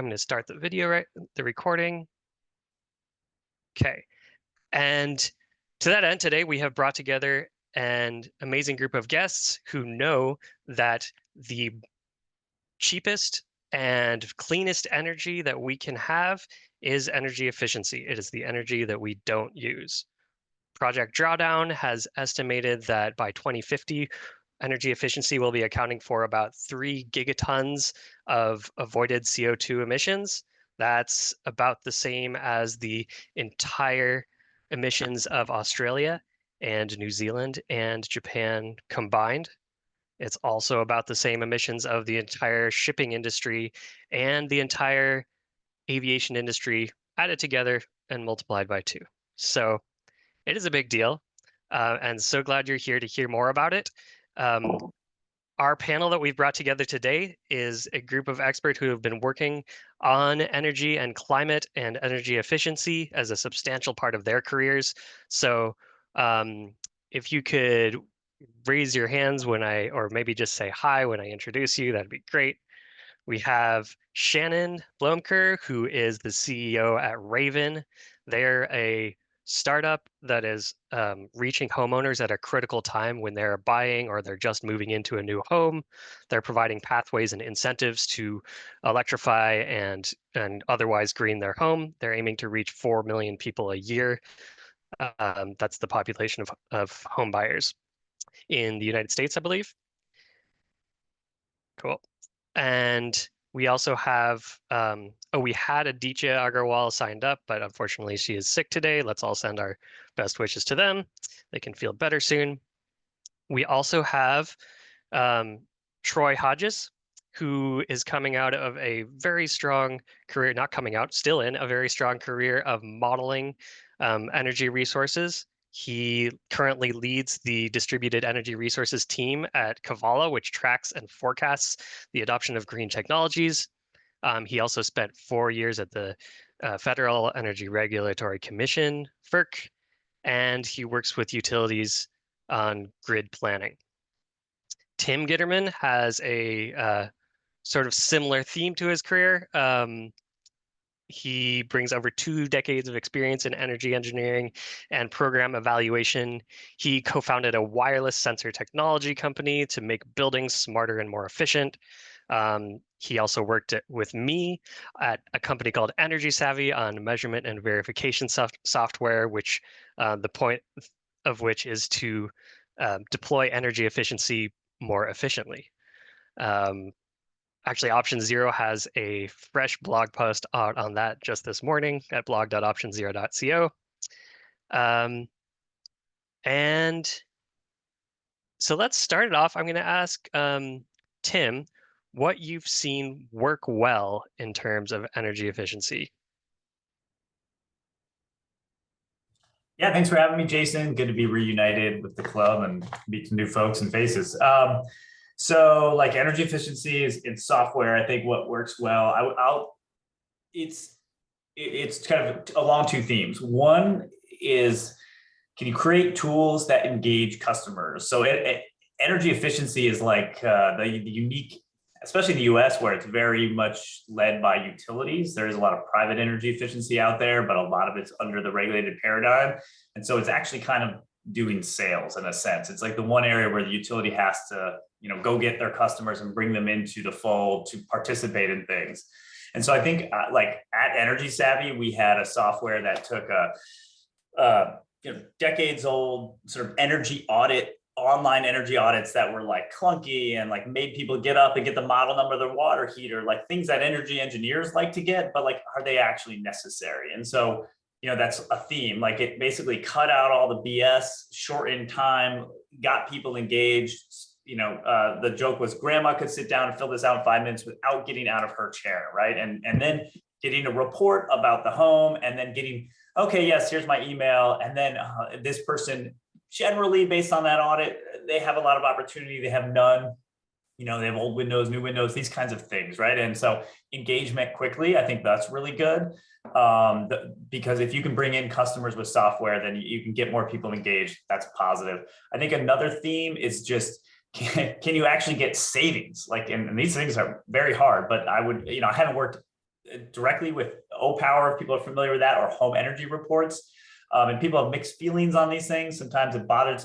I'm going to start the video, the recording. Okay. And to that end, today we have brought together an amazing group of guests who know that the cheapest and cleanest energy that we can have is energy efficiency. It is the energy that we don't use. Project Drawdown has estimated that by 2050, energy efficiency will be accounting for about 3 gigatons of avoided CO2 emissions. That's about the same as the entire emissions of Australia and New Zealand and Japan combined. It's also about the same emissions of the entire shipping industry and the entire aviation industry added together and multiplied by 2. So it is a big deal, and so glad you're here to hear more about it. Our panel that we've brought together today is a group of experts who have been working on energy and climate and energy efficiency as a substantial part of their careers. So if you could raise your hands or maybe just say hi when I introduce you, that'd be great. We have Shannon Blomker, who is the CEO at Raven. They're a startup that is reaching homeowners at a critical time when they're buying or they're just moving into a new home. They're providing pathways and incentives to electrify and otherwise green their home. They're aiming to reach 4 million people a year. That's the population of home buyers in the United States, I believe. Cool. And we also have, we had Aditya Agarwal signed up, but unfortunately she is sick today. Let's all send our best wishes to them. They can feel better soon. We also have Troy Hodges, who is coming out of a very strong career, not coming out, still in a very strong career of modeling energy resources. He currently leads the distributed energy resources team at Kevala, which tracks and forecasts the adoption of green technologies. He also spent 4 years at the Federal Energy Regulatory Commission, FERC, and he works with utilities on grid planning. Tim Gitterman has a sort of similar theme to his career. He brings over 2 decades of experience in energy engineering and program evaluation. He co-founded a wireless sensor technology company to make buildings smarter and more efficient. He also worked with me at a company called Energy Savvy on measurement and verification software, which the point of which is to deploy energy efficiency more efficiently. Actually, OptionZero has a fresh blog post out on that just this morning at blog.optionzero.co. And so let's start it off. I'm going to ask Tim what you've seen work well in terms of energy efficiency. Yeah, thanks for having me, Jason. Good to be reunited with the club and meet some new folks and faces. So like energy efficiency is in software. I think what works well, it's kind of along 2 themes. One is, can you create tools that engage customers? So energy efficiency is like the unique, especially in the US, where it's very much led by utilities. There's a lot of private energy efficiency out there, but a lot of it's under the regulated paradigm. And so it's actually kind of doing sales in a sense. It's like the one area where the utility has to, go get their customers and bring them into the fold to participate in things. And so I think like at Energy Savvy, we had a software that took a decades old sort of online energy audits that were like clunky and like made people get up and get the model number of their water heater, like things that energy engineers like to get, but like, are they actually necessary? And so, that's a theme. Like it basically cut out all the BS, shortened time, got people engaged. The joke was grandma could sit down and fill this out in 5 minutes without getting out of her chair, right? And then getting a report about the home and then getting, okay, yes, here's my email. And then this person, generally based on that audit, they have a lot of opportunity, they have none. They have old windows, new windows, these kinds of things, right? And so engagement quickly, I think that's really good. Because if you can bring in customers with software, then you can get more people engaged. That's positive. I think another theme is just, can you actually get savings? Like, and these things are very hard, but I would, I haven't worked directly with O-Power, if people are familiar with that, or home energy reports. And people have mixed feelings on these things. Sometimes it bothers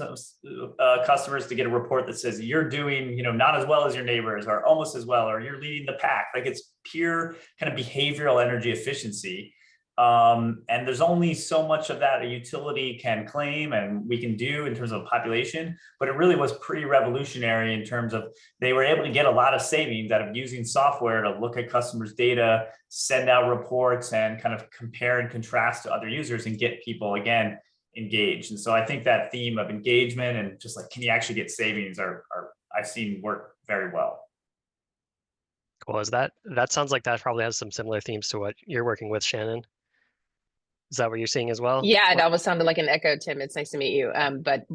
customers to get a report that says you're doing, not as well as your neighbors, or almost as well, or you're leading the pack. Like, it's pure kind of behavioral energy efficiency. And there's only so much of that a utility can claim and we can do in terms of population, but it really was pretty revolutionary in terms of they were able to get a lot of savings out of using software to look at customers' data, send out reports, and kind of compare and contrast to other users and get people, again, engaged. And so I think that theme of engagement and just like, can you actually get savings are I've seen work very well. Cool. That sounds like that probably has some similar themes to what you're working with, Shannon. Is that what you're seeing as well? Yeah, it almost sounded like an echo, Tim. It's nice to meet you. But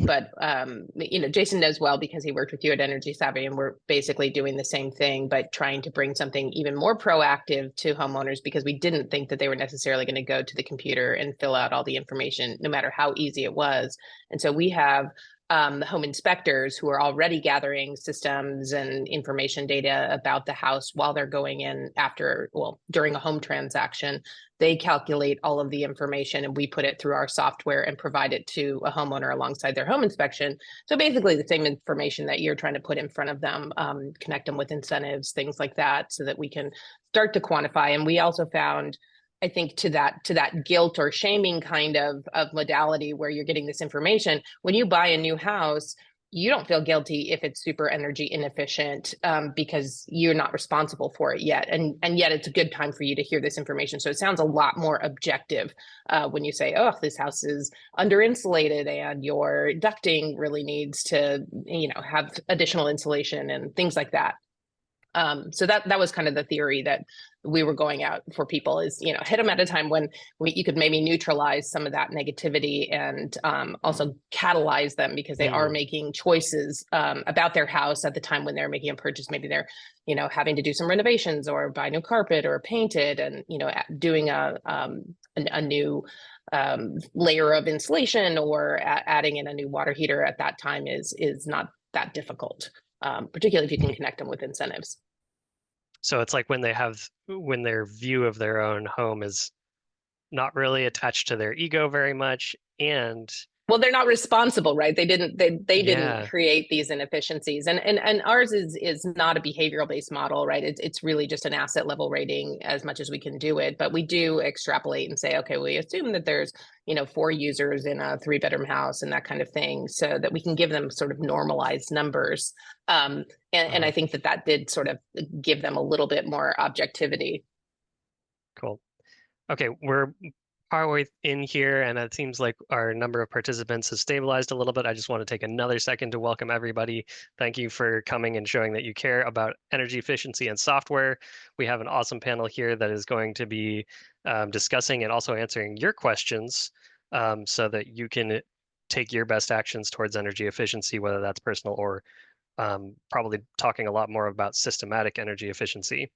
Jason knows well because he worked with you at Energy Savvy, and we're basically doing the same thing, but trying to bring something even more proactive to homeowners, because we didn't think that they were necessarily going to go to the computer and fill out all the information, no matter how easy it was. And so we have the home inspectors who are already gathering systems and information data about the house while they're going in during a home transaction. They calculate all of the information and we put it through our software and provide it to a homeowner alongside their home inspection. So basically the same information that you're trying to put in front of them, connect them with incentives, things like that, so that we can start to quantify. And we also found, I think, to that guilt or shaming kind of modality where you're getting this information, when you buy a new house, you don't feel guilty if it's super energy inefficient, because you're not responsible for it yet. And yet it's a good time for you to hear this information. So it sounds a lot more objective when you say, oh, this house is under insulated and your ducting really needs to, have additional insulation and things like that. So that was kind of the theory that we were going out for people, is, hit them at a time when you could maybe neutralize some of that negativity, and also catalyze them, because they are making choices about their house at the time when they're making a purchase. Maybe they're, having to do some renovations or buy new carpet or paint it, and, doing a new layer of insulation or adding in a new water heater at that time is not that difficult. Particularly if you can connect them with incentives. So it's like when their view of their own home is not really attached to their ego very much, and well, they're not responsible, right? They didn't create these inefficiencies, and ours is not a behavioral based model, right? It's really just an asset level rating as much as we can do it, but we do extrapolate and say, okay, we assume that there's 4 users in a 3-bedroom house and that kind of thing, so that we can give them sort of normalized numbers. And I think that did sort of give them a little bit more objectivity. Cool. Okay, we're partway in here, and it seems like our number of participants has stabilized a little bit. I just want to take another second to welcome everybody. Thank you for coming and showing that you care about energy efficiency and software. We have an awesome panel here that is going to be discussing and also answering your questions, so that you can take your best actions towards energy efficiency, whether that's personal or probably talking a lot more about systematic energy efficiency.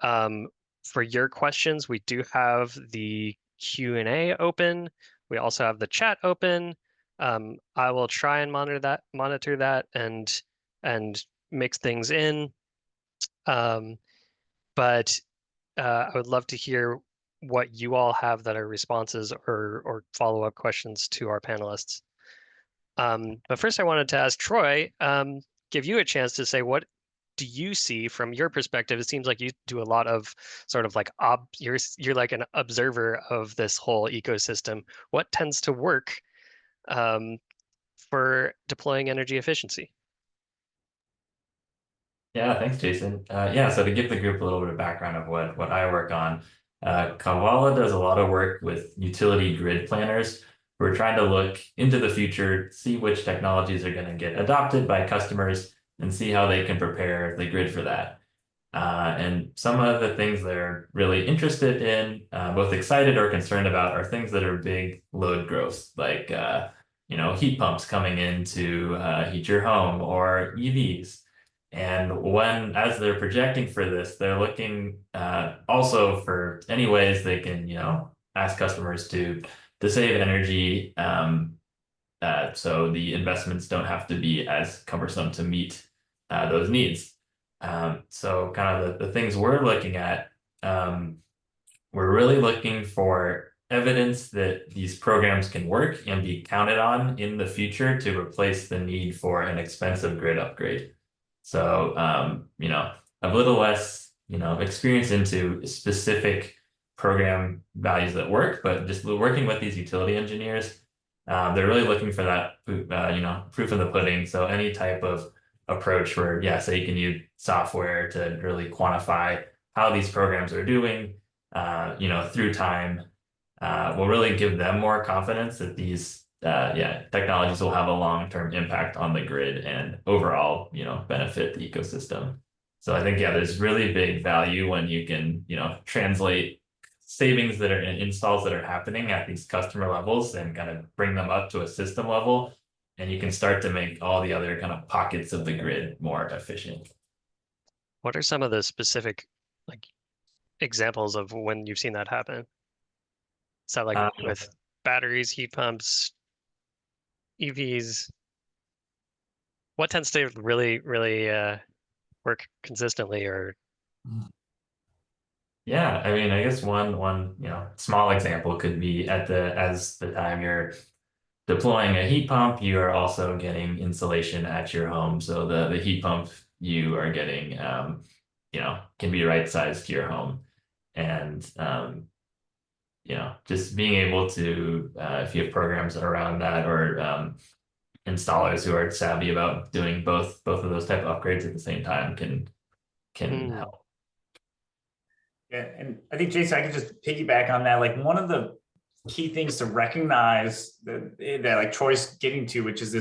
For your questions, we do have the Q&A open. We also have the chat open. I will try and monitor that and mix things in. But I would love to hear what you all have that are responses or follow-up questions to our panelists. But first I wanted to ask Troy, give you a chance to say, what do you see from your perspective? It seems like you do a lot of sort of like you're like an observer of this whole ecosystem. What tends to work for deploying energy efficiency? Yeah, thanks, Jason. So to give the group a little bit of background of what I work on, Kavala does a lot of work with utility grid planners. We're trying to look into the future, see which technologies are going to get adopted by customers, and see how they can prepare the grid for that. And some of the things they're really interested in, both excited or concerned about, are things that are big load growth, like heat pumps coming in to heat your home, or EVs. And as they're projecting for this, they're looking also for any ways they can, ask customers to save energy, so the investments don't have to be as cumbersome to meet those needs. So kind of the things we're looking at we're really looking for evidence that these programs can work and be counted on in the future to replace the need for an expensive grid upgrade. So, you know, a little less, you know, experience into specific program values that work, but just working with these utility engineers, they're really looking for that, you know, proof in the pudding. So any type of approach where, yeah, say you can use software to really quantify how these programs are doing, you know, through time, will really give them more confidence that these, yeah, technologies will have a long-term impact on the grid and overall, you know, benefit the ecosystem. So I think, yeah, there's really big value when you can, you know, translate savings that are in installs that are happening at these customer levels and kind of bring them up to a system level. And you can start to make all the other kind of pockets of the grid more efficient. What are some of the specific like examples of when you've seen that happen? Is that like with batteries, heat pumps, EVs? What tends to really, really work consistently or Yeah, I mean, I guess one you know small example could be as the time you're deploying a heat pump, you are also getting insulation at your home. So the heat pump you are getting you know can be right sized to your home, and you know just being able to if you have programs around that or installers who are savvy about doing both of those type of upgrades at the same time can help. Yeah, and I think Jason, I can just piggyback on that. Like one of the key things to recognize that like Troy's getting to, which is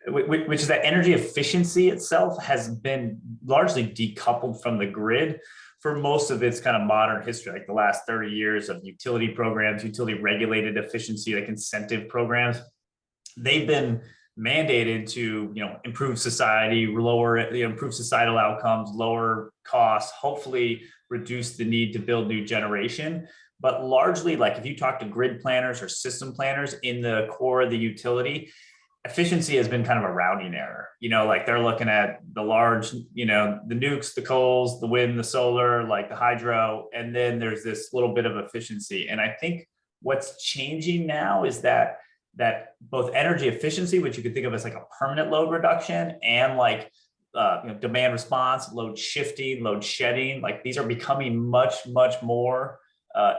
that energy efficiency itself has been largely decoupled from the grid for most of its kind of modern history, like the last 30 years of utility programs, utility regulated efficiency, like incentive programs. They've been mandated to, you know, improve society, improve societal outcomes, lower costs, hopefully reduce the need to build new generation. But largely, like if you talk to grid planners or system planners in the core of the utility, efficiency has been kind of a rounding error. You know, like they're looking at the large, you know, the nukes, the coals, the wind, the solar, like the hydro, and then there's this little bit of efficiency. And I think what's changing now is that both energy efficiency, which you could think of as like a permanent load reduction, and like you know, demand response, load shifting, load shedding, like these are becoming much more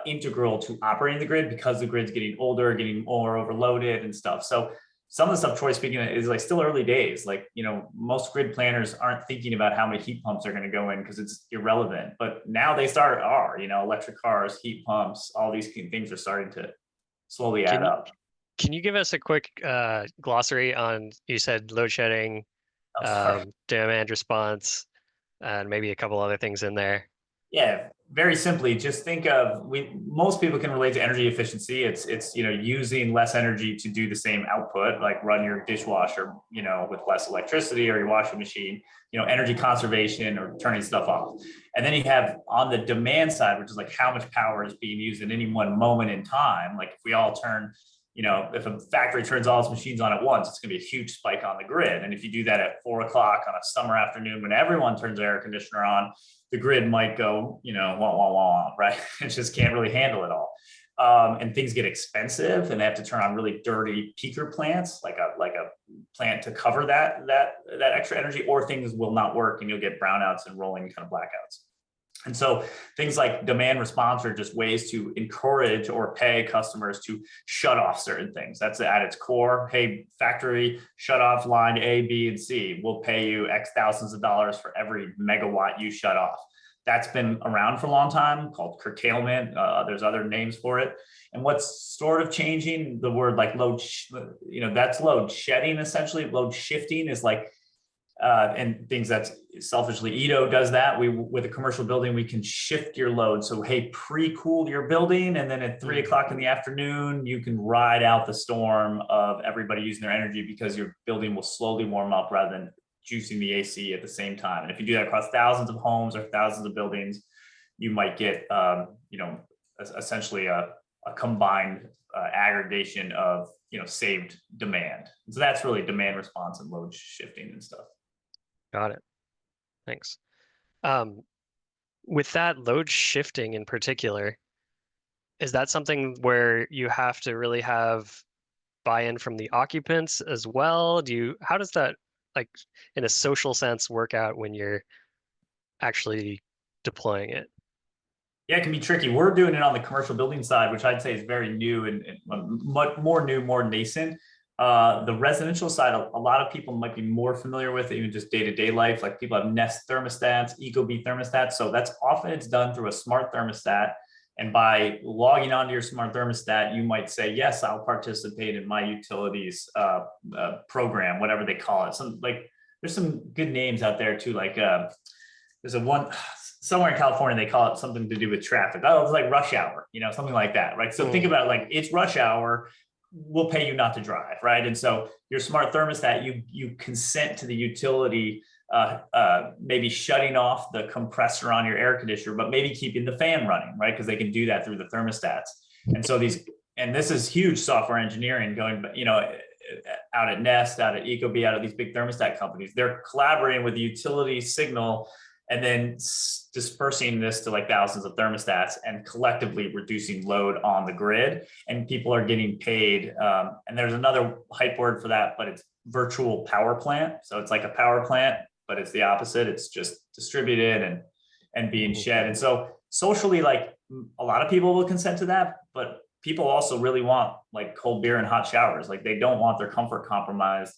integral to operating the grid because the grid's getting older, getting more overloaded and stuff. So some of the stuff Troy's speaking of is like still early days. Like, you know, most grid planners aren't thinking about how many heat pumps are going to go in because it's irrelevant. But now they are, you know, electric cars, heat pumps, all these things are starting to slowly add up. Can you give us a quick glossary on, you said load shedding, demand response, and maybe a couple other things in there? Yeah, very simply, just think of most people can relate to energy efficiency. It's you know, using less energy to do the same output, like run your dishwasher, you know, with less electricity, or your washing machine, you know, energy conservation or turning stuff off. And then you have on the demand side, which is like how much power is being used at any one moment in time. Like if we all turn, you know, if a factory turns all its machines on at once, it's going to be a huge spike on the grid. And if you do that at 4 o'clock on a summer afternoon when everyone turns their air conditioner on, the grid might go, you know, wah, wah, wah, right? It just can't really handle it all. And things get expensive and they have to turn on really dirty peaker plants, like a plant to cover that extra energy, or things will not work and you'll get brownouts and rolling kind of blackouts. And so things like demand response are just ways to encourage or pay customers to shut off certain things. That's at its core. Hey, factory, shut off line A, B, and C. We'll pay you X thousands of dollars for every megawatt you shut off. That's been around for a long time, called curtailment. There's other names for it. And what's sort of changing, the word like load, you know, that's load shedding essentially. Load shifting is like, and things that selfishly Edo does that. With a commercial building, we can shift your load. So, hey, pre-cool your building. And then at 3 o'clock in the afternoon, you can ride out the storm of everybody using their energy because your building will slowly warm up rather than juicing the AC at the same time. And if you do that across thousands of homes or thousands of buildings, you might get, you know, essentially a combined aggregation of, you know, saved demand. So that's really demand response and load shifting and stuff. Got it. Thanks. with that load shifting in particular, is that something where you have to really have buy-in from the occupants as well? How does that, like, in a social sense, work out when you're actually deploying it? Yeah, it can be tricky. We're doing it on the commercial building side, which I'd say is very new and much more new, more nascent. The residential side, a lot of people might be more familiar with it, even just day-to-day life. Like people have Nest thermostats, Ecobee thermostats. So that's often it's done through a smart thermostat. And by logging onto your smart thermostat, you might say, yes, I'll participate in my utilities program, whatever they call it. There's some good names out there too. Like there's a one somewhere in California, they call it something to do with traffic. Oh, it's like rush hour, something like that, right? So think about it like it's rush hour, we'll pay you not to drive, right? And so your smart thermostat, you consent to the utility maybe shutting off the compressor on your air conditioner, but maybe keeping the fan running, right? Because they can do that through the thermostats. And so this is huge software engineering going, out at Nest, out at Ecobee, out of these big thermostat companies. They're collaborating with the utility signal and then dispersing this to like thousands of thermostats and collectively reducing load on the grid. And people are getting paid. And there's another hype word for that, but it's virtual power plant. So it's like a power plant, but it's the opposite. It's just distributed and being shed. And so socially, like a lot of people will consent to that, but people also really want like cold beer and hot showers. Like they don't want their comfort compromised.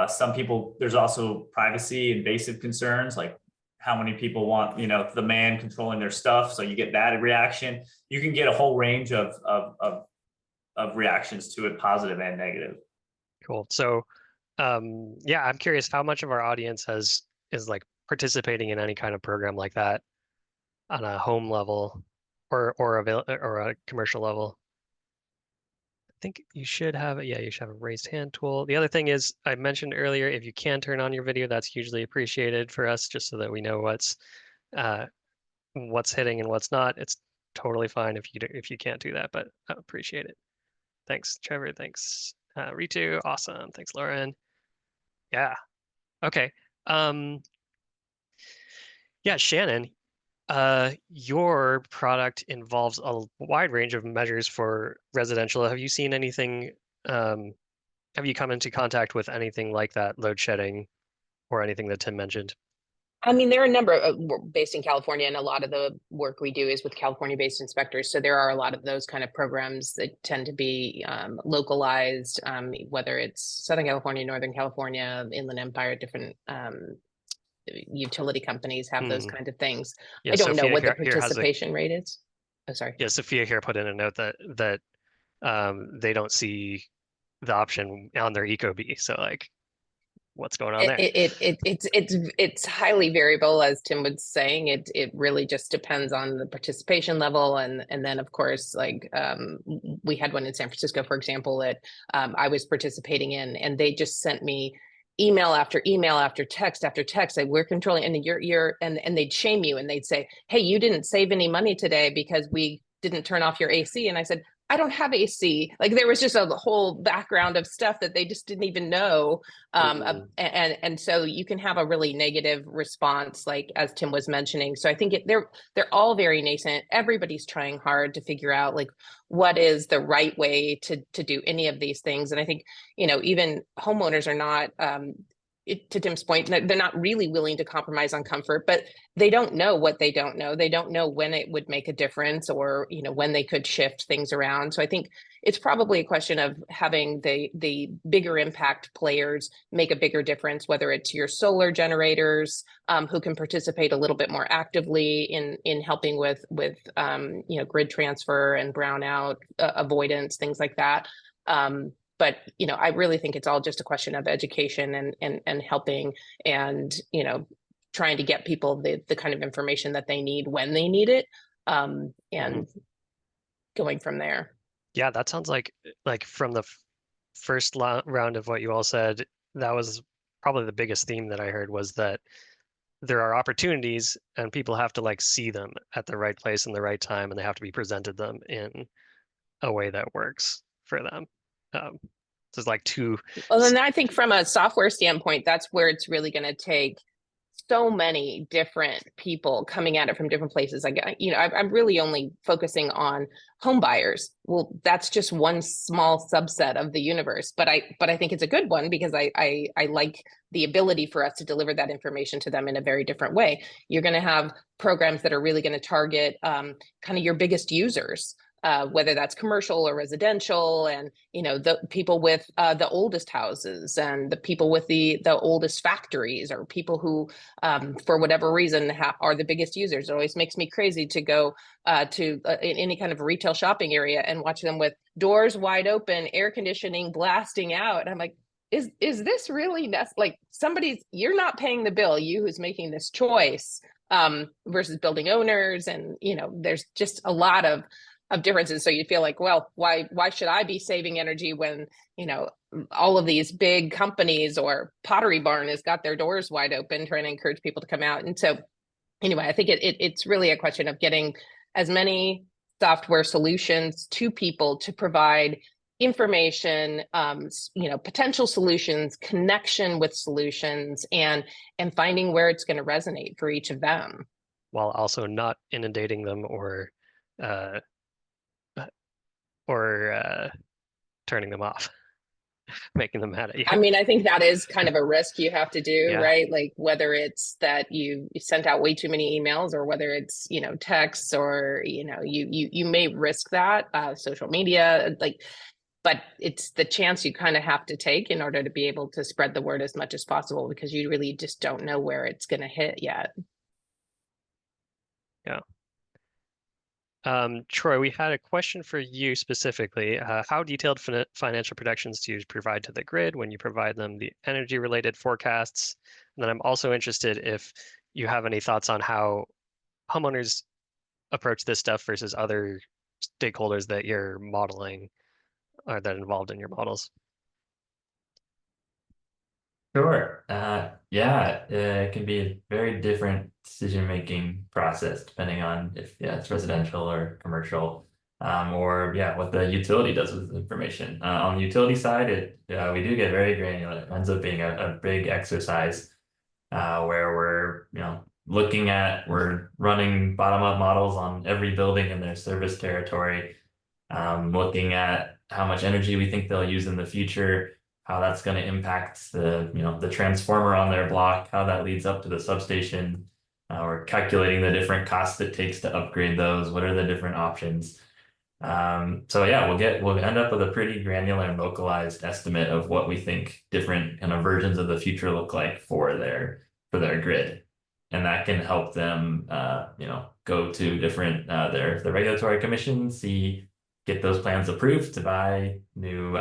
Some people, there's also privacy invasive concerns, like how many people want, the man controlling their stuff. So you get that reaction. You can get a whole range of reactions to it, positive and negative. Cool. So, yeah, I'm curious how much of our audience is like participating in any kind of program like that on a home level or a commercial level. I think you should have you should have a raised hand tool. The other thing is I mentioned earlier, if you can turn on your video, that's hugely appreciated for us, just so that we know what's hitting and what's not. It's totally fine if you can't do that, but I appreciate it. Thanks, Trevor. Thanks, Ritu. Awesome. Thanks, Lauren. Yeah. Okay. Yeah, Shannon, your product involves a wide range of measures for residential. Have you seen anything, have you come into contact with anything like that, load shedding or anything that Tim mentioned? I mean, there are a number of, we're based in California, and a lot of the work we do is with California-based inspectors. So there are a lot of those kind of programs that tend to be localized, whether it's Southern California, Northern California, Inland Empire, different utility companies have those kind of things. Yeah, I don't know Sophia what the participation rate is. Oh, sorry. Yeah, Sophia here put in a note that they don't see the option on their Ecobee. So like, what's going on there? It's highly variable, as Tim was saying. It really just depends on the participation level, and then of course, like we had one in San Francisco, for example, that I was participating in, and they just sent me email after email after text like, we're controlling, and and they'd shame you, and they'd say, hey, you didn't save any money today because we didn't turn off your AC. And I said, I don't have AC. Like there was just a whole background of stuff that they just didn't even know. And so you can have a really negative response, like as Tim was mentioning. So I think they're all very nascent. Everybody's trying hard to figure out like what is the right way to do any of these things. And I think, even homeowners are not, to Tim's point, they're not really willing to compromise on comfort, but they don't know what they don't know. They don't know when it would make a difference, or when they could shift things around. So I think it's probably a question of having the bigger impact players make a bigger difference, whether it's your solar generators who can participate a little bit more actively in helping with grid transfer and brownout avoidance, things like that. But I really think it's all just a question of education and helping, and trying to get people the kind of information that they need when they need it, and going from there. Yeah, that sounds like from the first round of what you all said, that was probably the biggest theme that I heard, was that there are opportunities and people have to like see them at the right place and the right time, and they have to be presented them in a way that works for them. So it's like two. Well, and I think from a software standpoint, that's where it's really going to take so many different people coming at it from different places. I'm really only focusing on home buyers. Well, that's just one small subset of the universe, but I think it's a good one because I like the ability for us to deliver that information to them in a very different way. You're going to have programs that are really going to target kind of your biggest users. Whether that's commercial or residential, and the people with the oldest houses, and the people with the oldest factories, or people who, for whatever reason, are the biggest users. It always makes me crazy to go to in any kind of retail shopping area and watch them with doors wide open, air conditioning blasting out. And I'm like, is this really like you're not paying the bill, you who's making this choice, versus building owners, and there's just a lot of differences. So you feel like, well, why should I be saving energy when all of these big companies, or Pottery Barn has got their doors wide open trying to encourage people to come out? And so anyway, I think it's really a question of getting as many software solutions to people to provide information, potential solutions, connection with solutions, and finding where it's going to resonate for each of them, while also not inundating them or turning them off, making them mad at you. I mean, I think that is kind of a risk you have to do, Yeah. right? Like whether it's that you sent out way too many emails, or whether it's, texts, or, you may risk that, social media, but it's the chance you kind of have to take in order to be able to spread the word as much as possible, because you really just don't know where it's going to hit yet. Yeah. Troy, we had a question for you specifically. How detailed financial projections do you provide to the grid when you provide them the energy related forecasts? And then I'm also interested if you have any thoughts on how homeowners approach this stuff versus other stakeholders that you're modeling or that are involved in your models. Sure. Yeah, it can be a very different decision-making process depending on if it's residential or commercial, or what the utility does with the information. On the utility side, we do get very granular. It ends up being a big exercise where we're running bottom-up models on every building in their service territory, looking at how much energy we think they'll use in the future, how that's going to impact the transformer on their block, how that leads up to the substation. We're calculating the different costs it takes to upgrade those. What are the different options? So yeah, we'll end up with a pretty granular and localized estimate of what we think different kind of versions of the future look like for their grid, and that can help them go to different the regulatory commissions, get those plans approved to buy new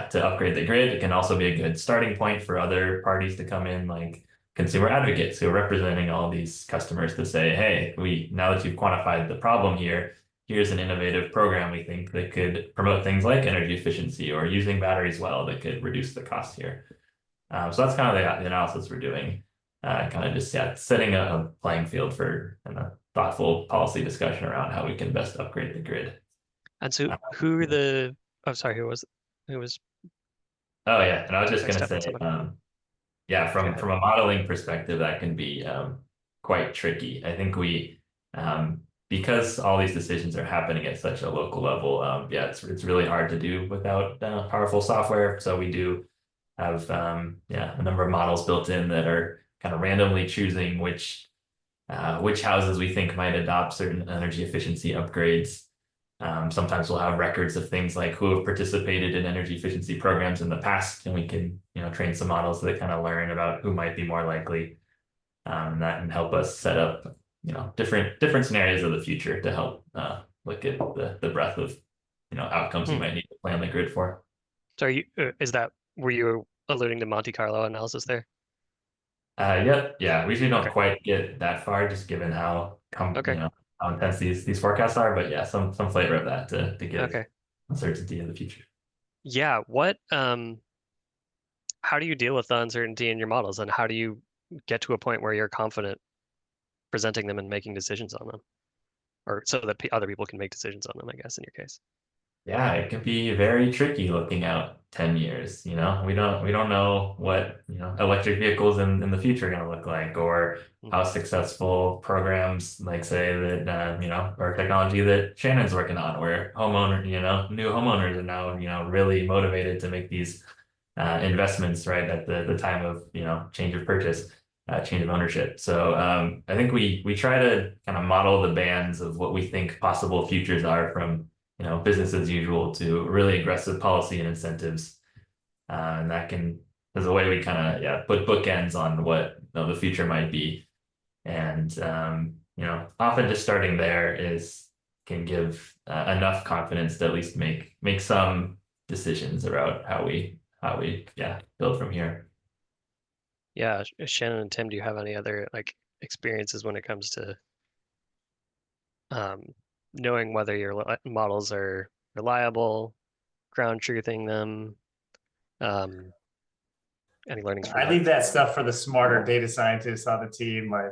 to upgrade the grid. It can also be a good starting point for other parties to come in, like consumer advocates who are representing all these customers, to say, hey, now that you've quantified the problem here, here's an innovative program we think that could promote things like energy efficiency or using batteries well that could reduce the cost here. So that's kind of the analysis we're doing, kind of just setting a playing field for a thoughtful policy discussion around how we can best upgrade the grid. And so who was Oh yeah, and I was just Next gonna step on say, somebody. from a modeling perspective, that can be quite tricky. I think we because all these decisions are happening at such a local level, it's really hard to do without powerful software. So we do have a number of models built in that are kind of randomly choosing which houses we think might adopt certain energy efficiency upgrades. Sometimes we'll have records of things like who have participated in energy efficiency programs in the past, and we can train some models that kind of learn about who might be more likely, and that can help us set up different scenarios of the future to help look at the breadth of outcomes you might need to plan the grid for. So were you alluding to Monte Carlo analysis there? Yep. Yeah, we usually don't quite get that far, just given how intense these forecasts are, but yeah, some flavor of that to give uncertainty in the future. Yeah, how do you deal with the uncertainty in your models, and how do you get to a point where you're confident presenting them and making decisions on them, or so that other people can make decisions on them, I guess, in your case? Yeah, it can be very tricky looking out 10 years, you know. We don't know what, you know, electric vehicles in the future are going to look like, or how Mhm. successful programs like say that you know, or technology that Shannon's working on, where new homeowners are now, you know, really motivated to make these investments right at the time of, you know, change of purchase, change of ownership. So I think we try to kind of model the bands of what we think possible futures are, from, you know, business as usual to really aggressive policy and incentives. And that can, as a way we kind of, yeah, put bookends on what, you know, the future might be. And, you know, often just starting there is can give enough confidence to at least make some decisions about how we, yeah, build from here. Yeah, Shannon and Tim, do you have any other like experiences when it comes to um, knowing whether your models are reliable, ground truthing them? Um, any learnings from I that? leave that stuff for the smarter data scientists on the team. Like,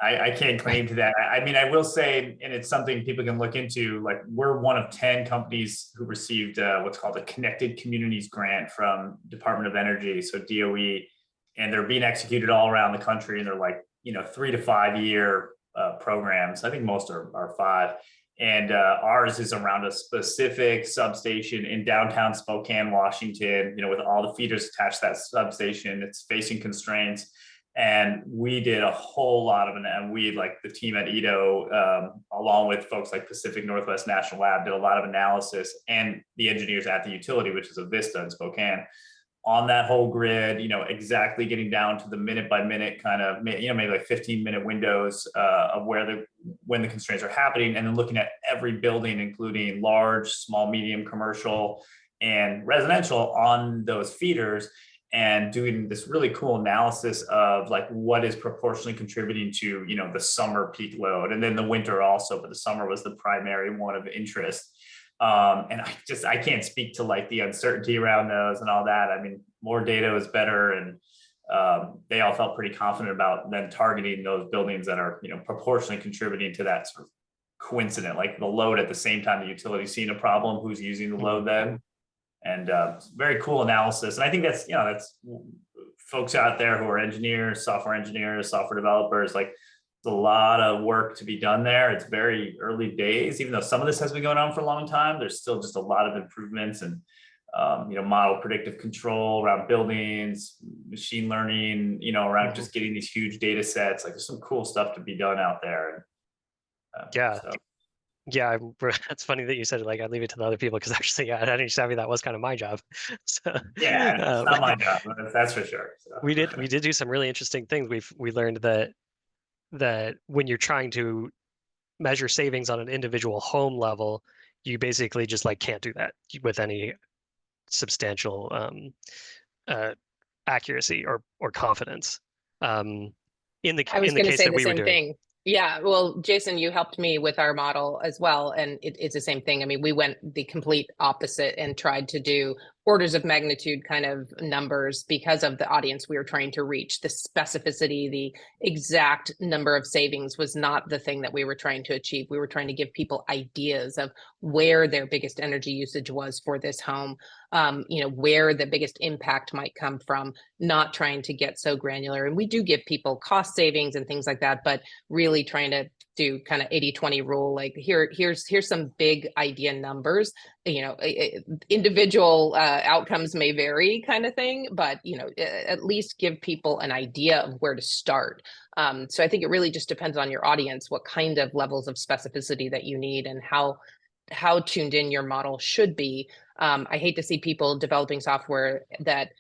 I can't claim to that. I mean, I will say, and it's something people can look into, like we're one of 10 companies who received what's called a Connected Communities grant from Department of Energy, so DOE, and they're being executed all around the country. And they're like, 3 to 5 year programs. I think most are 5. And ours is around a specific substation in downtown Spokane, Washington, with all the feeders attached to that substation. It's facing constraints. And we did a whole lot of it. And we, like the team at Edo, along with folks like Pacific Northwest National Lab, did a lot of analysis, and the engineers at the utility, which is a Vista in Spokane, on that whole grid, exactly getting down to the minute by minute kind of, maybe like 15-minute windows of when the constraints are happening, and then looking at every building, including large, small, medium, commercial, and residential on those feeders, and doing this really cool analysis of like what is proportionally contributing to, the summer peak load, and then the winter also, but the summer was the primary one of interest. And I can't speak to like the uncertainty around those and all that. I mean, more data is better, and they all felt pretty confident about then targeting those buildings that are, proportionally contributing to that sort of coincident, like the load at the same time the utility seeing a problem, who's using the load then. And very cool analysis. And I think that's folks out there who are engineers, software developers, like a lot of work to be done there. It's very early days, even though some of this has been going on for a long time. There's still just a lot of improvements, and model predictive control around buildings, machine learning, around just getting these huge data sets. Like there's some cool stuff to be done out there. Yeah. Yeah, that's funny that you said it. Like, I'd leave it to the other people, because actually, yeah, at Energy Savvy, that was kind of my job. So yeah, it's not my job, that's for sure. So. we did do some really interesting things. We learned that when you're trying to measure savings on an individual home level, you basically just like can't do that with any substantial accuracy or confidence. In the I was in the going to case say that the we were same doing. thing. Yeah, well, Jason, you helped me with our model as well, and it's the same thing. I mean, we went the complete opposite and tried to do orders of magnitude kind of numbers because of the audience we were trying to reach. The specificity, the exact number of savings was not the thing that we were trying to achieve. We were trying to give people ideas of where their biggest energy usage was for this home, where the biggest impact might come from, not trying to get so granular. And we do give people cost savings and things like that, but really trying to do kind of 80-20 rule, like here's some big idea numbers. Individual outcomes may vary kind of thing, but at least give people an idea of where to start. So I think it really just depends on your audience, what kind of levels of specificity that you need, and how tuned in your model should be. I hate to see people developing software that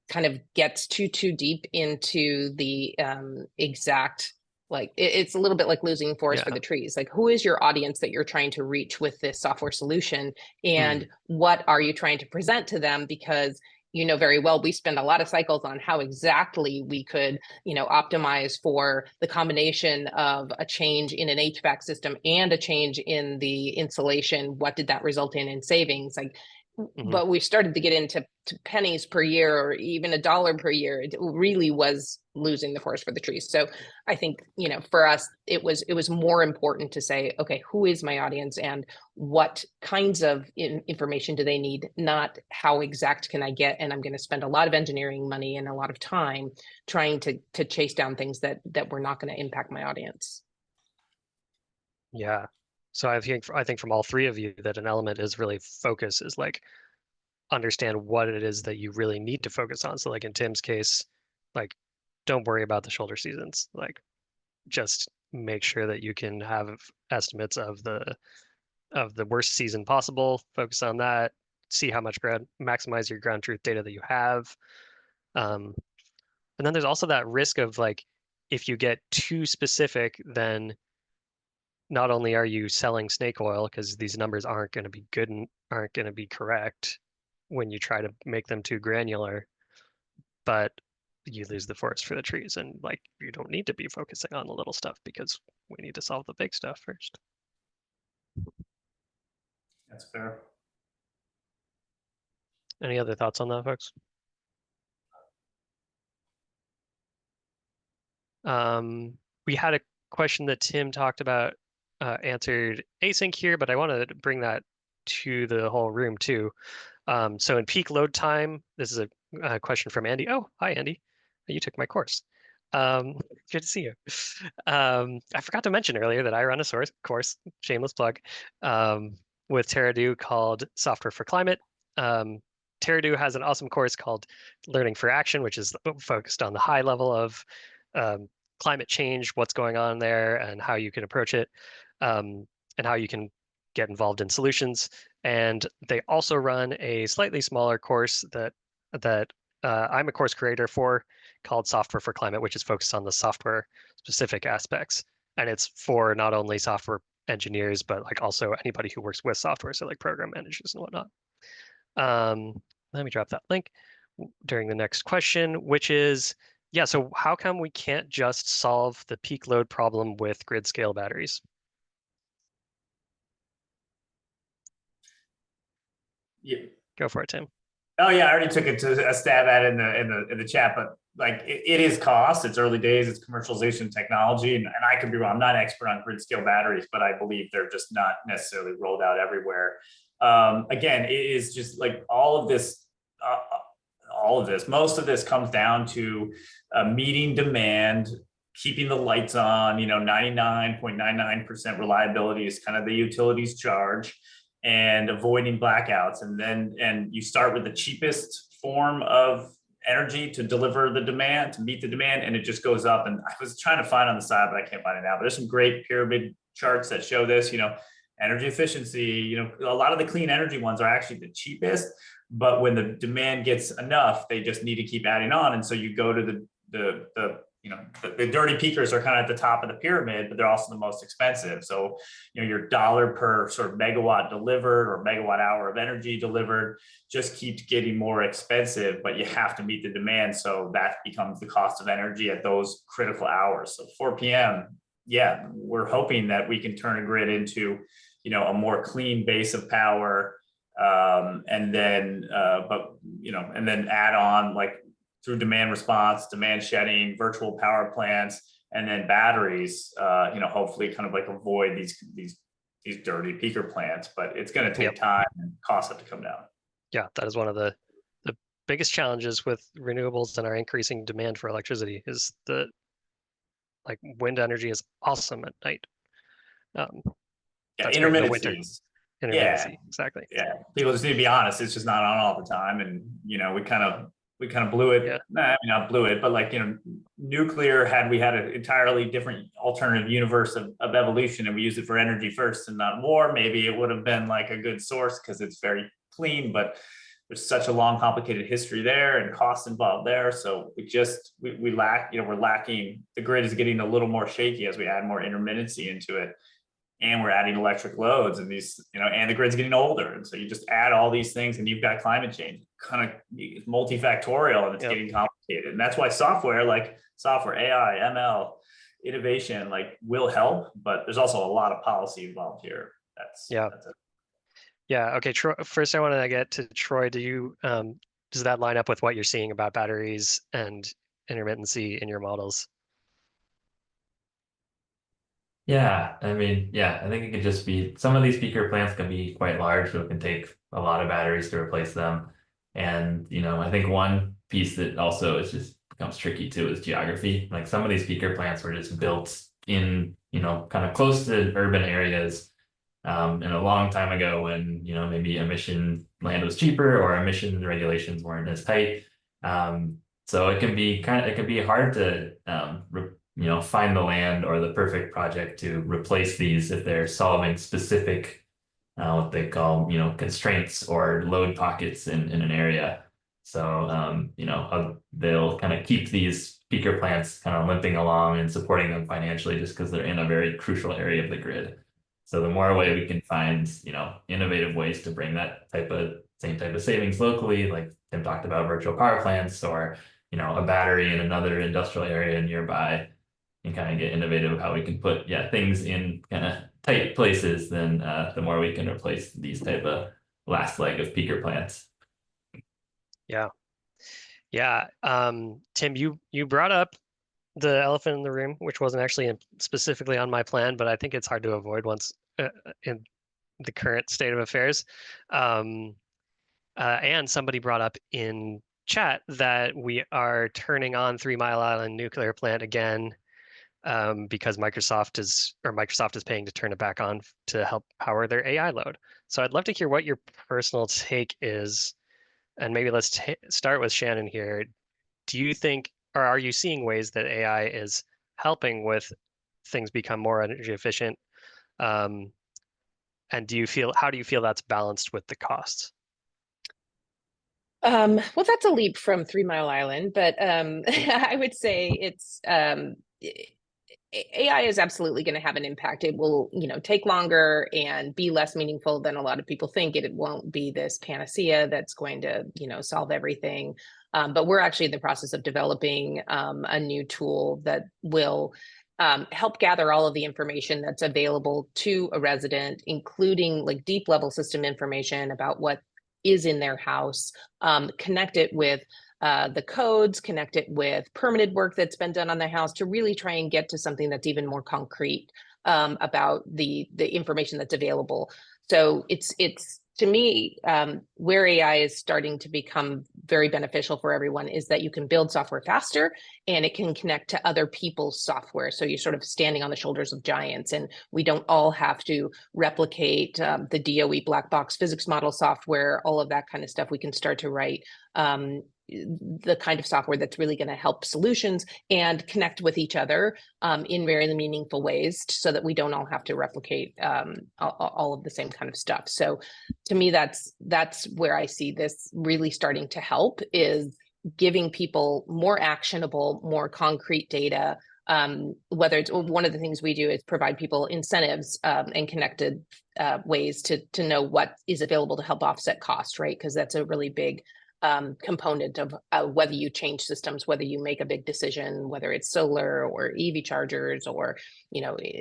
kind of gets too deep into the exact, like it's a little bit like losing forest for the trees. Like, who is your audience that you're trying to reach with this software solution, and what are you trying to present to them? Because very well, we spend a lot of cycles on how exactly we could, optimize for the combination of a change in an HVAC system and a change in the insulation. What did that result in savings? Like, but we started to get into pennies per year or even $1 per year. It really was losing the forest for the trees. So I think, you know, for us, it was more important to say, okay, who is my audience and what kinds of information do they need? Not how exact can I get? And I'm going to spend a lot of engineering money and a lot of time trying to chase down things that were not going to impact my audience. Yeah. So I think from all three of you that an element is really focus, is like understand what it is that you really need to focus on. So like in Tim's case, like don't worry about the shoulder seasons. Like just make sure that you can have estimates of the worst season possible. Focus on that. See how much maximize your ground truth data that you have. And then there's also that risk of like if you get too specific, then not only are you selling snake oil because these numbers aren't going to be good and aren't going to be correct when you try to make them too granular, but you lose the forest for the trees. And like you don't need to be focusing on the little stuff because we need to solve the big stuff first. That's fair. Any other thoughts on that, folks? We had a question that Tim talked about, answered async here, but I wanted to bring that to the whole room too. So in peak load time, this is a question from Andy. Oh, hi, Andy. You took my course. Good to see you. I forgot to mention earlier that I run a course, shameless plug, with TerraDo called Software for Climate. TerraDo has an awesome course called Learning for Action, which is focused on the high level of climate change, what's going on there, and how you can approach it, and how you can get involved in solutions. And they also run a slightly smaller course that I'm a course creator for, called Software for Climate, which is focused on the software specific aspects. And it's for not only software engineers, but like also anybody who works with software, so like program managers and whatnot. Let me drop that link during the next question, which is, yeah, so how come we can't just solve the peak load problem with grid scale batteries? Yeah. Go for it, Tim. Oh yeah, I already took it to a stab at it in the chat, but like it is cost. It's early days. It's commercialization technology, and I could be wrong. I'm not an expert on grid scale batteries, but I believe they're just not necessarily rolled out everywhere. Again, it is just like all of this. Most of this comes down to meeting demand, keeping the lights on. 99.99% reliability is kind of the utilities charge, and avoiding blackouts. And you start with the cheapest form of energy to deliver the demand, to meet the demand, and it just goes up. And I was trying to find on the side, but I can't find it now. But there's some great pyramid charts that show this. Energy efficiency. A lot of the clean energy ones are actually the cheapest, but when the demand gets enough, they just need to keep adding on. And so you go to the dirty peakers are kind of at the top of the pyramid, but they're also the most expensive. So, your dollar per sort of megawatt delivered or megawatt hour of energy delivered just keeps getting more expensive, but you have to meet the demand. So that becomes the cost of energy at those critical hours. So 4 p.m. Yeah, we're hoping that we can turn a grid into, a more clean base of power. And then add on like through demand response, demand shedding, virtual power plants, and then batteries, hopefully kind of like avoid these dirty peaker plants, but it's going to take time and costs have to come down. Yeah, that is one of the biggest challenges with renewables and our increasing demand for electricity is the like wind energy is awesome at night. Intermittency. Yeah, exactly. Yeah, people just need to be honest. It's just not on all the time, and we kind of blew it. Yeah. Nah, I mean, not blew it, but like nuclear. Had we had an entirely different alternative universe of evolution, and we used it for energy first and not war, maybe it would have been like a good source because it's very clean. But there's such a long, complicated history there and costs involved there. So we lack. We're lacking. The grid is getting a little more shaky as we add more intermittency into it. And we're adding electric loads and these, and the grid's getting older. And so you just add all these things and you've got climate change kind of multifactorial and it's getting complicated. And that's why software, AI, ML, innovation, will help, but there's also a lot of policy involved here. That's it. Yeah. Okay. Troy, first, I want to get to Troy. Does that line up with what you're seeing about batteries and intermittency in your models? Yeah, I mean, yeah, I think it could just be some of these peaker plants can be quite large, so it can take a lot of batteries to replace them. And, I think one piece that also is just becomes tricky too is geography. Like some of these peaker plants were just built in, kind of close to urban areas and a long time ago when, maybe emission land was cheaper or emission regulations weren't as tight. So it can be hard to find the land or the perfect project to replace these if they're solving specific what they call constraints or load pockets in an area. So they'll kind of keep these peaker plants kind of limping along and supporting them financially just because they're in a very crucial area of the grid. So the more way we can find innovative ways to bring that same type of savings locally, like Tim talked about virtual power plants or a battery in another industrial area nearby, and kind of get innovative how we can put things in kind of tight places, then the more we can replace these type of last leg of peaker plants. Yeah. Yeah. Tim, you brought up the elephant in the room, which wasn't actually specifically on my plan, but I think it's hard to avoid once in the current state of affairs. And somebody brought up in chat that we are turning on 3 Mile Island nuclear plant again because Microsoft is paying to turn it back on to help power their AI load. So I'd love to hear what your personal take is, and maybe let's start with Shannon here. Do you think, or are you seeing ways that AI is helping with things become more energy efficient? And how do you feel that's balanced with the costs? Well, that's a leap from 3 Mile Island, but I would say it's AI is absolutely going to have an impact. It will, take longer and be less meaningful than a lot of people think. It won't be this panacea that's going to, solve everything. But we're actually in the process of developing a new tool that will help gather all of the information that's available to a resident, including like deep level system information about what is in their house, connect it with the codes, connect it with permitted work that's been done on the house to really try and get to something that's even more concrete about the information that's available. So it's to me, where AI is starting to become very beneficial for everyone is that you can build software faster and it can connect to other people's software. So you're sort of standing on the shoulders of giants, and we don't all have to replicate the DOE black box physics model software, all of that kind of stuff. We can start to write the kind of software that's really going to help solutions and connect with each other in very meaningful ways so that we don't all have to replicate all of the same kind of stuff. So to me, that's where I see this really starting to help, is giving people more actionable, more concrete data. Whether it's one of the things we do is provide people incentives and connected ways to know what is available to help offset costs, right? Because that's a really big component of whether you change systems, whether you make a big decision, whether it's solar or EV chargers or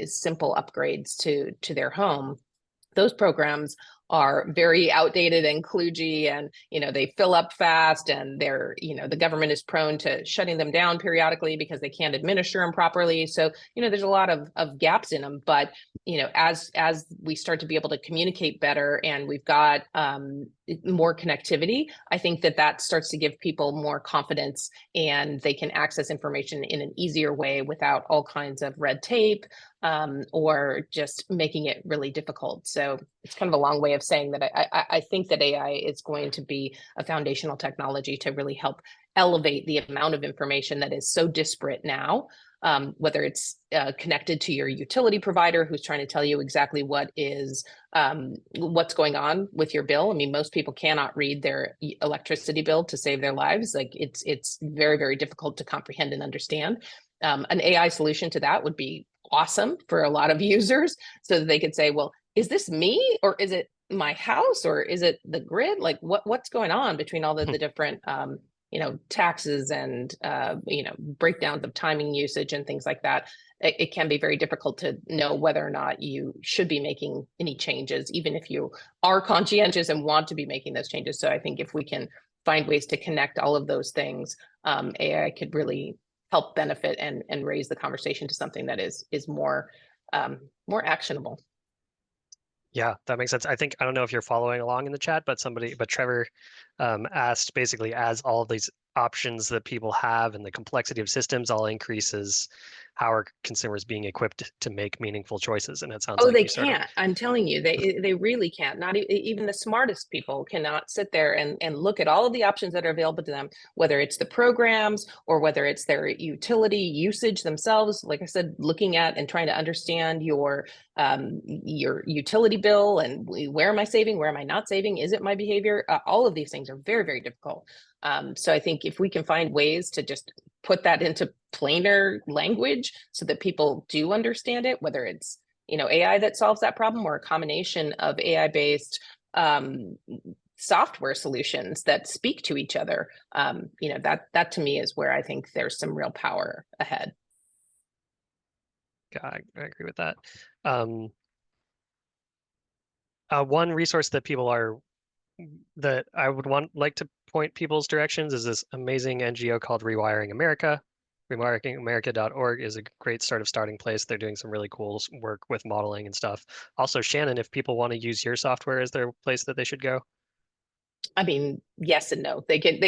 simple upgrades to their home. Those programs are very outdated and kludgy, and they fill up fast, and they're the government is prone to shutting them down periodically because they can't administer them properly. So there's a lot of gaps in them. But as we start to be able to communicate better and we've got more connectivity, I think that starts to give people more confidence, and they can access information in an easier way without all kinds of red tape or just making it really difficult. So it's kind of a long way of saying that I think that AI is going to be a foundational technology to really help elevate the amount of information that is so disparate now, whether it's connected to your utility provider who's trying to tell you exactly what's going on with your bill. I mean, most people cannot read their electricity bill to save their lives. Like it's very, very difficult to comprehend and understand. An AI solution to that would be awesome for a lot of users, so that they could say, well, is this me, or is it my house, or is it the grid? Like what's going on between all the different taxes and breakdowns of timing usage and things like that, it can be very difficult to know whether or not you should be making any changes, even if you are conscientious and want to be making those changes. So I think if we can find ways to connect all of those things, AI could really help benefit and raise the conversation to something that is more actionable. Yeah, that makes sense. I don't know if you're following along in the chat, but Trevor asked basically, as all of these options that people have and the complexity of systems all increases, how are consumers being equipped to make meaningful choices? And it sounds like they you sort of- can't. I'm telling you, they really can't. Not even the smartest people cannot sit there and look at all of the options that are available to them, whether it's the programs or whether it's their utility usage themselves. Like I said, looking at and trying to understand your utility bill and where am I saving, where am I not saving, is it my behavior? All of these things are very, very difficult. So I think if we can find ways to just put that into plainer language so that people do understand it, whether it's AI that solves that problem or a combination of AI-based software solutions that speak to each other, that to me is where I think there's some real power ahead. Yeah, I agree with that. One resource that I would like to point people's directions is this amazing NGO called Rewiring America. Rewiringamerica.org is a great starting place. They're doing some really cool work with modeling and stuff. Also, Shannon, if people want to use your software, is there a place that they should go? I mean, yes and no. They can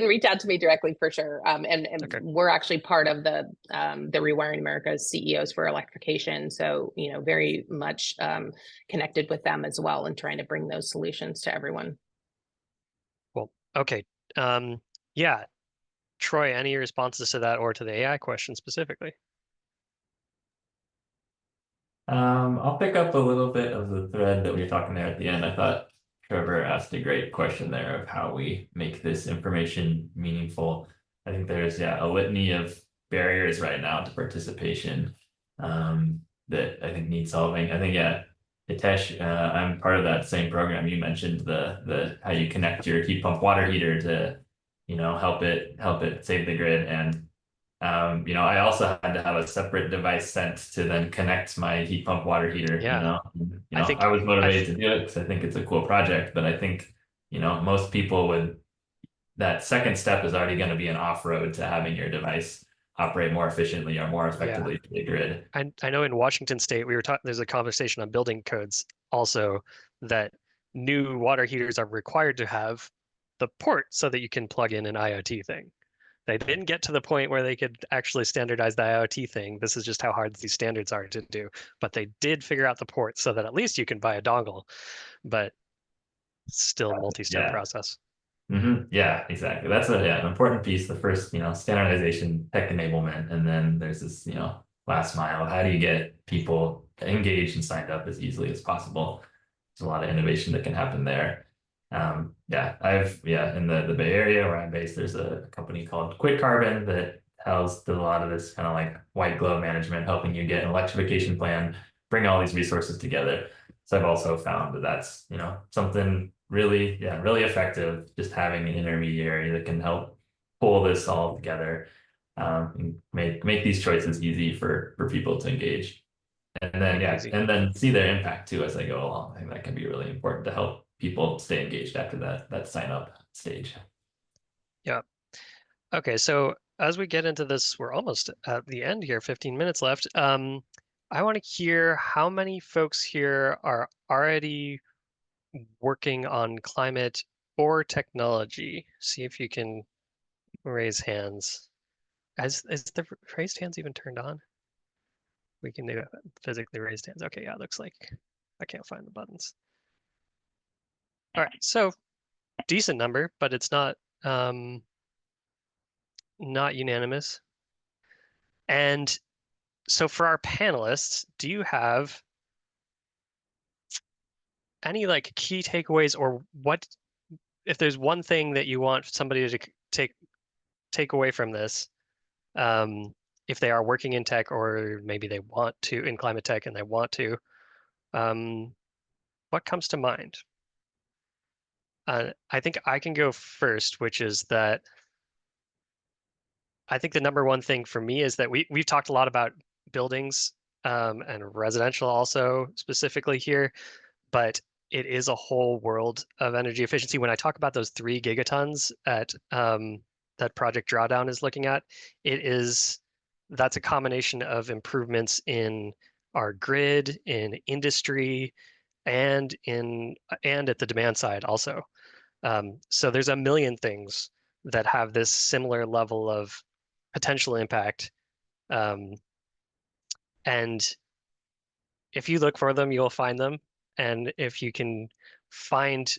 reach out to me directly for sure. And Okay. we're actually part of the Rewiring America's CEOs for Electrification. So, very much connected with them as well and trying to bring those solutions to everyone. Cool. Okay. Yeah. Troy, any responses to that or to the AI question specifically? I'll pick up a little bit of the thread that we were talking there at the end. I thought Trevor asked a great question there of how we make this information meaningful. I think there's a litany of barriers right now to participation that I think need solving. I think Hitesh, I'm part of that same program. You mentioned the how you connect your heat pump water heater to help it save the grid. And I also had to have a separate device sent to then connect my heat pump water heater. Yeah. I was motivated to do it because I think it's a cool project, but I think most people that second step is already going to be an off-road to having your device operate more efficiently or more effectively to the grid. I know in Washington State, there's a conversation on building codes also that new water heaters are required to have the port so that you can plug in an IoT thing. They didn't get to the point where they could actually standardize the IoT thing. This is just how hard these standards are to do. But they did figure out the port so that at least you can buy a dongle, but still a multi-step process. Yeah, exactly. That's an important piece. The first, standardization, tech enablement, and then there's this, last mile. How do you get people engaged and signed up as easily as possible? There's a lot of innovation that can happen there. In the Bay Area where I'm based, there's a company called QuickCarbon that does a lot of this kind of like white glove management, helping you get an electrification plan, bring all these resources together. So I've also found that that's something really effective, just having an intermediary that can help pull this all together, and make these choices easy for people to engage. And then see their impact too as they go along. I think that can be really important to help people stay engaged after that sign up stage. Yeah. Okay, so as we get into this, we're almost at the end here, 15 minutes left. I want to hear how many folks here are already working on climate or technology. See if you can raise hands. Is the raised hands even turned on? We can do physically raised hands. Okay, yeah, it looks like I can't find the buttons. All right, so decent number, but it's not unanimous. And so for our panelists, do you have any like key takeaways, or what if there's one thing that you want somebody to take away from this, if they are working in tech or maybe they want to in climate tech and they want to, what comes to mind? I think I can go first, which is that I think the number one thing for me is that we've talked a lot about buildings and residential also specifically here, but it is a whole world of energy efficiency. When I talk about those 3 gigatons at that Project Drawdown is looking at, that's a combination of improvements in our grid, in industry, and at the demand side also. So there's a million things that have this similar level of potential impact. And if you look for them, you'll find them. And if you can find,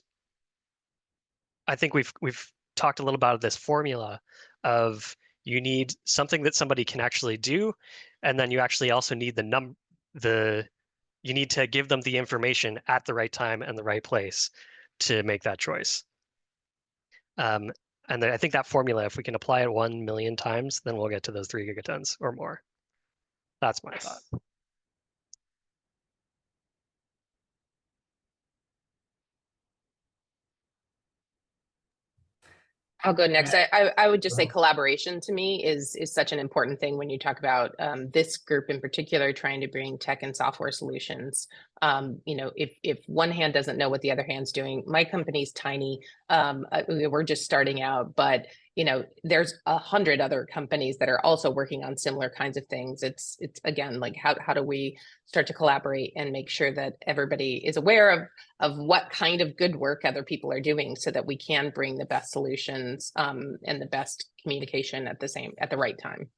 I think we've talked a little about this formula of you need something that somebody can actually do, and then you actually also need you need to give them the information at the right time and the right place to make that choice. And I think that formula, if we can apply it 1 million times, then we'll get to those 3 gigatons or more. That's my thought. I'll go next. I would just say collaboration to me is such an important thing when you talk about this group in particular trying to bring tech and software solutions. You know, if one hand doesn't know what the other hand's doing, my company's tiny. We're just starting out, but you know, there's 100 other companies that are also working on similar kinds of things. It's again, like how do we start to collaborate and make sure that everybody is aware of what kind of good work other people are doing so that we can bring the best solutions and the best communication at the right time.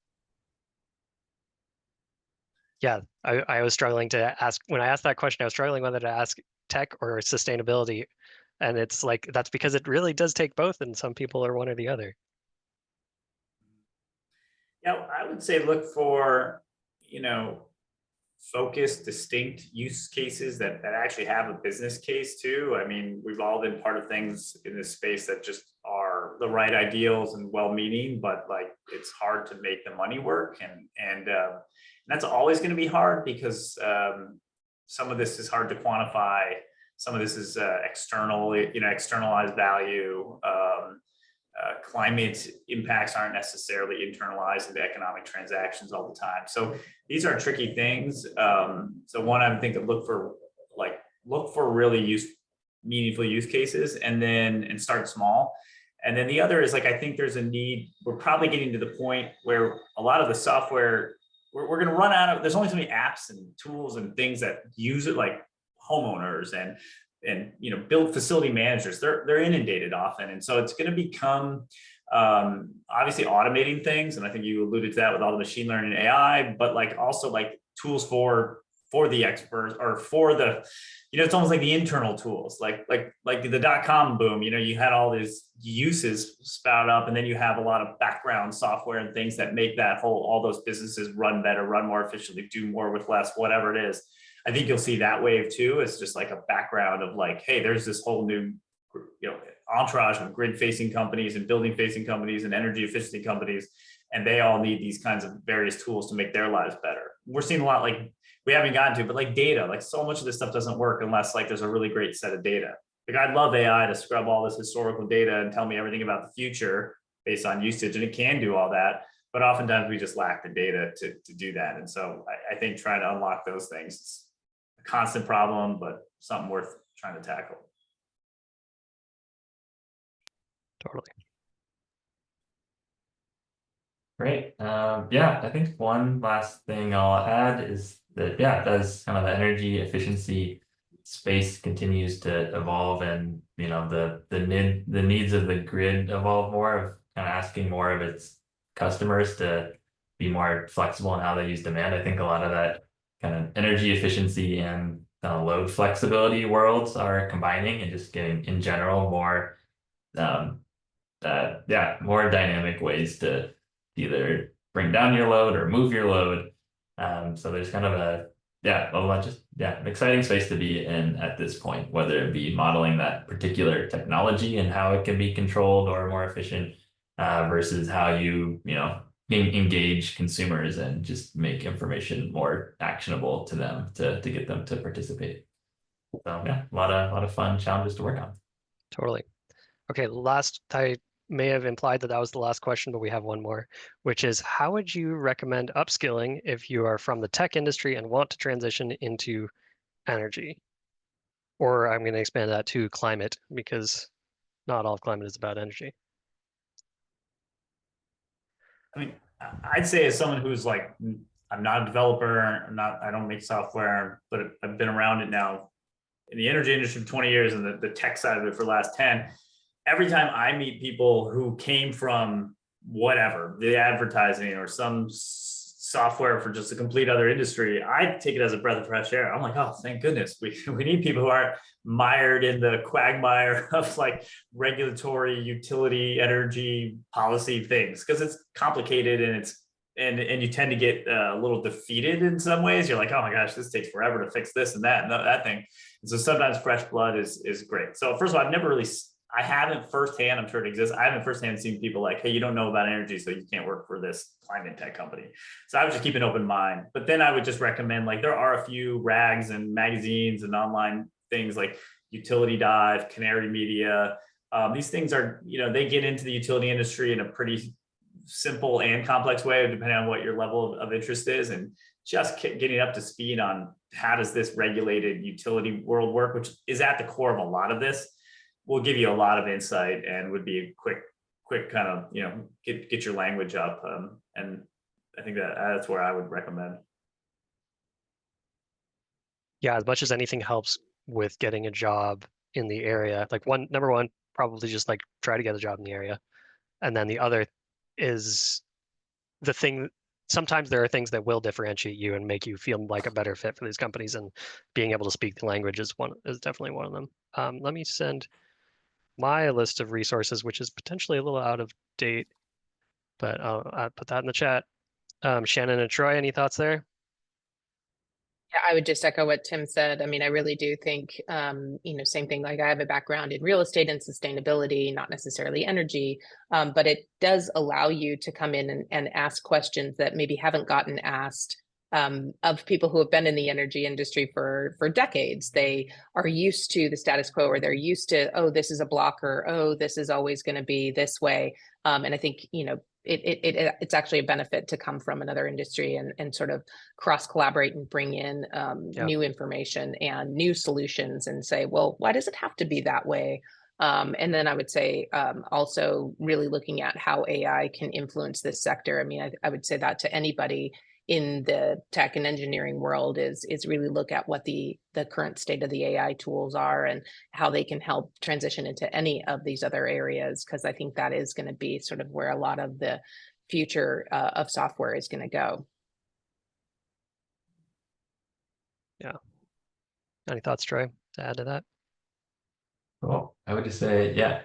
Yeah, I was struggling to ask, when I asked that question, I was struggling whether to ask tech or sustainability. And it's like, that's because it really does take both, and some people are one or the other. Yeah, I would say look for, you know, focused, distinct use cases that actually have a business case too. I mean, we've all been part of things in this space that just are the right ideals and well-meaning, but like it's hard to make the money work, and that's always going to be hard because some of this is hard to quantify. Some of this is external, you know, externalized value. Climate impacts aren't necessarily internalized into economic transactions all the time. So these are tricky things. So one, I would think of look for really meaningful use cases, and start small. And then the other is like, I think there's a need, we're probably getting to the point where a lot of the software, we're going to run out of, there's only so many apps and tools and things that use it, like homeowners and you know, build facility managers, they're inundated often. And so it's going to become obviously automating things. And I think you alluded to that with all the machine learning and AI, but like also like tools for the experts, or for the, you know, it's almost like the internal tools, like the .com boom, you know, you had all these uses spout up, and then you have a lot of background software and things that make all those businesses run better, run more efficiently, do more with less, whatever it is. I think you'll see that wave too. It's just like a background of like, hey, there's this whole new, you know, entourage of grid-facing companies and building-facing companies and energy efficiency companies, and they all need these kinds of various tools to make their lives better. We're seeing a lot, like we haven't gotten to, but like data, like so much of this stuff doesn't work unless like there's a really great set of data. Like I'd love AI to scrub all this historical data and tell me everything about the future based on usage, and it can do all that. But oftentimes we just lack the data to do that. And so I think trying to unlock those things is a constant problem, but something worth trying to tackle. Totally. Great. Yeah, I think one last thing I'll add is that, yeah, as kind of the energy efficiency space continues to evolve, and you know the needs of the grid evolve more, of kind of asking more of its customers to be more flexible in how they use demand. I think a lot of that kind of energy efficiency and load flexibility worlds are combining, and just getting in general more more dynamic ways to either bring down your load or move your load. So there's kind of an exciting space to be in at this point, whether it be modeling that particular technology and how it can be controlled or more efficient, versus how you engage consumers and just make information more actionable to them to get them to participate. So yeah, a lot of fun challenges to work on. Totally. Okay, may have implied that that was the last question, but we have one more, which is how would you recommend upskilling if you are from the tech industry and want to transition into energy? Or I'm going to expand that to climate because not all of climate is about energy. I mean, I'd say as someone who's like, I'm not a developer, I don't make software, but I've been around it now in the energy industry for 20 years and the tech side of it for the last 10. Every time I meet people who came from whatever, the advertising or some software for just a complete other industry, I take it as a breath of fresh air. I'm like, oh, thank goodness. We need people who aren't mired in the quagmire of like regulatory, utility, energy policy things, because it's complicated and you tend to get a little defeated in some ways. You're like, oh my gosh, this takes forever to fix this and that and that thing. And so sometimes fresh blood is great. So first of all, I haven't firsthand, I'm sure it exists. I haven't firsthand seen people like, hey, you don't know about energy, so you can't work for this climate tech company. So I would just keep an open mind. But then I would just recommend, like, there are a few rags and magazines and online things like Utility Dive, Canary Media. These things are, they get into the utility industry in a pretty simple and complex way, depending on what your level of interest is. And just getting up to speed on how does this regulated utility world work, which is at the core of a lot of this, will give you a lot of insight and would be a quick kind of, get your language up. And I think that's where I would recommend. Yeah, as much as anything helps with getting a job in the area, like number one, probably just like try to get a job in the area. And then the other is the thing, sometimes there are things that will differentiate you and make you feel like a better fit for these companies, and being able to speak the language is definitely one of them. Let me send my list of resources, which is potentially a little out of date, but I'll put that in the chat. Shannon and Troy, any thoughts there? Yeah, I would just echo what Tim said. I mean, I really do think, same thing, like I have a background in real estate and sustainability, not necessarily energy, but it does allow you to come in and ask questions that maybe haven't gotten asked of people who have been in the energy industry for decades. They are used to the status quo, or they're used to, oh, this is a blocker, oh, this is always going to be this way. And I think, it's actually a benefit to come from another industry and sort of cross collaborate and bring in new information and new solutions and say, well, why does it have to be that way? And then I would say also really looking at how AI can influence this sector. I mean, I would say that to anybody in the tech and engineering world is really look at what the current state of the AI tools are and how they can help transition into any of these other areas, because I think that is going to be sort of where a lot of the future of software is going to go. Yeah. Any thoughts, Troy, to add to that? Cool. I would just say, yeah,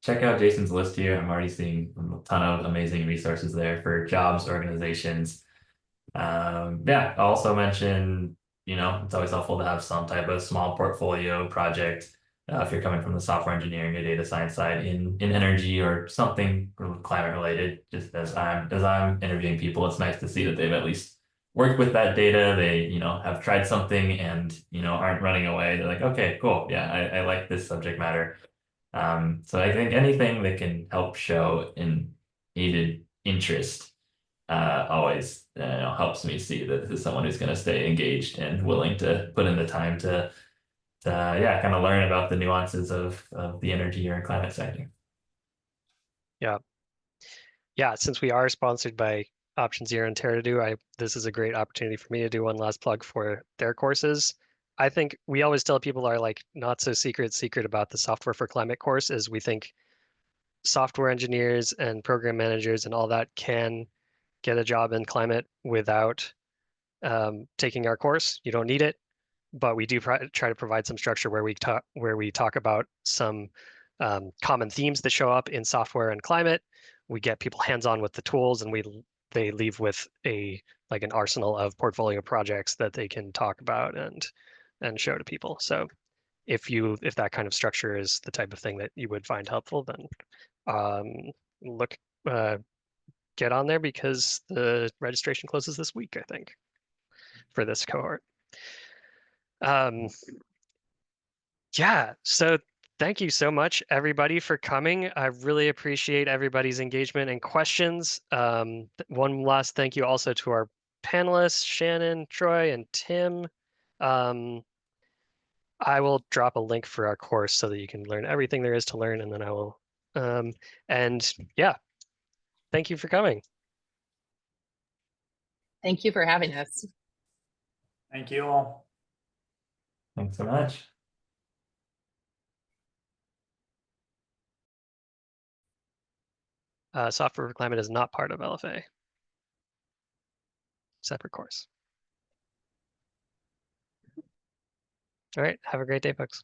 check out Jason's list here. I'm already seeing a ton of amazing resources there for jobs, organizations. Yeah, I'll also mention, it's always helpful to have some type of small portfolio project if you're coming from the software engineering or data science side in energy or something climate related. Just as I'm interviewing people, it's nice to see that they've at least worked with that data. They, have tried something and, aren't running away. They're like, okay, cool. Yeah, I like this subject matter. So I think anything that can help show an aided interest always helps me see that this is someone who's going to stay engaged and willing to put in the time to kind of learn about the nuances of the energy or climate sector. Yeah, since we are sponsored by Option Zero and Teradoo, this is a great opportunity for me to do one last plug for their courses. I think we always tell people our like not so secret about the Software for Climate course is we think software engineers and program managers and all that can get a job in climate without taking our course. You don't need it, but we do try to provide some structure where we talk about some common themes that show up in software and climate. We get people hands-on with the tools, and they leave with an arsenal of portfolio projects that they can talk about and show to people. So if that kind of structure is the type of thing that you would find helpful, then get on there, because the registration closes this week, I think, for this cohort. Yeah, so thank you so much, everybody, for coming. I really appreciate everybody's engagement and questions. One last thank you also to our panelists, Shannon, Troy, and Tim. I will drop a link for our course so that you can learn everything there is to learn, and then I will. And yeah, thank you for coming. Thank you for having us. Thank you all. Thanks so much. Software for Climate is not part of LFA. Separate course. All right, have a great day, folks.